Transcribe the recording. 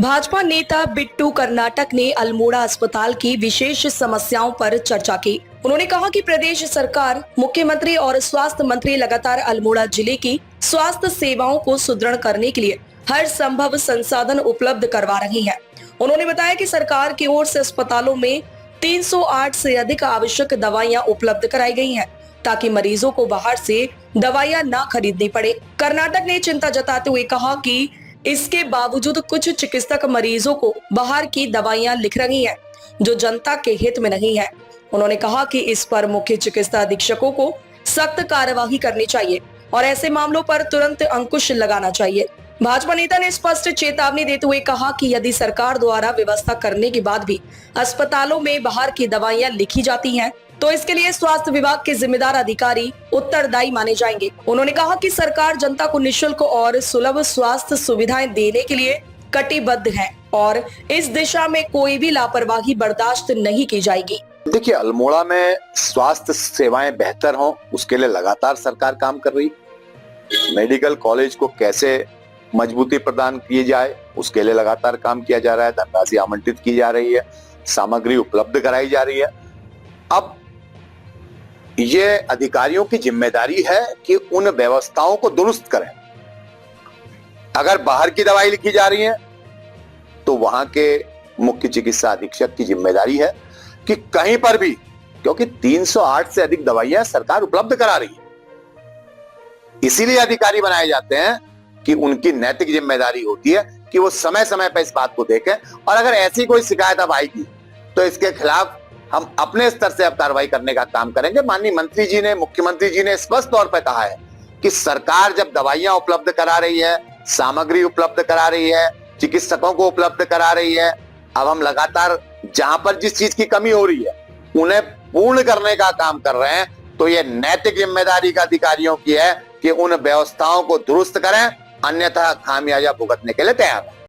भाजपा नेता बिट्टू कर्नाटक ने अल्मोड़ा अस्पताल की विशेष समस्याओं पर चर्चा की। उन्होंने कहा कि प्रदेश सरकार, मुख्यमंत्री और स्वास्थ्य मंत्री लगातार अल्मोड़ा जिले की स्वास्थ्य सेवाओं को सुदृढ़ करने के लिए हर संभव संसाधन उपलब्ध करवा रही है। उन्होंने बताया कि सरकार की ओर से अस्पतालों में 308 से अधिक आवश्यक दवाइयां उपलब्ध कराई गई हैं, ताकि मरीजों को बाहर से दवाइयां ना खरीदनी पड़े। कर्नाटक ने चिंता जताते हुए कहा कि इसके बावजूद कुछ चिकित्सक मरीजों को बाहर की दवाइयां लिख रही हैं, जो जनता के हित में नहीं है। उन्होंने कहा कि इस पर मुख्य चिकित्सा अधीक्षकों को सख्त कार्यवाही करनी चाहिए और ऐसे मामलों पर तुरंत अंकुश लगाना चाहिए। भाजपा नेता ने स्पष्ट चेतावनी देते हुए कहा कि यदि सरकार द्वारा व्यवस्था करने के बाद भी अस्पतालों में बाहर की दवाइयां लिखी जाती हैं, तो इसके लिए स्वास्थ्य विभाग के जिम्मेदार अधिकारी उत्तरदायी माने जाएंगे। उन्होंने कहा कि सरकार जनता को निःशुल्क और सुलभ स्वास्थ्य सुविधाएं देने के लिए कटिबद्ध है और इस दिशा में कोई भी लापरवाही बर्दाश्त नहीं की जाएगी। देखिए, अल्मोड़ा में स्वास्थ्य सेवाएं बेहतर हों, उसके लिए लगातार सरकार काम कर रही। मेडिकल कॉलेज को कैसे मजबूती प्रदान की जाए, उसके लिए लगातार काम किया जा रहा है। धनराशि आवंटित की जा रही है, सामग्री उपलब्ध कराई जा रही है। अब ये अधिकारियों की जिम्मेदारी है कि उन व्यवस्थाओं को दुरुस्त करें। अगर बाहर की दवाई लिखी जा रही है तो वहां के मुख्य चिकित्सा अधीक्षक की जिम्मेदारी है कि कहीं पर भी, क्योंकि 308 से अधिक दवाइयां सरकार उपलब्ध करा रही है, इसीलिए अधिकारी बनाए जाते हैं कि उनकी नैतिक जिम्मेदारी होती है कि वो समय समय पर इस बात को देखें और अगर ऐसी कोई शिकायत अब आएगी तो इसके खिलाफ हम अपने स्तर से अब कार्रवाई करने का काम करेंगे। माननीय मंत्री जी ने, मुख्यमंत्री जी ने स्पष्ट तौर पर कहा है कि सरकार जब दवाइयां उपलब्ध करा रही है, सामग्री उपलब्ध करा रही है, चिकित्सकों को उपलब्ध करा रही है, अब हम लगातार जहां पर जिस चीज की कमी हो रही है उन्हें पूर्ण करने का काम कर रहे हैं। तो ये नैतिक जिम्मेदारी का अधिकारियों की है कि उन व्यवस्थाओं को दुरुस्त करें, अन्यथा खामियाजा भुगतने के लिए तैयार है।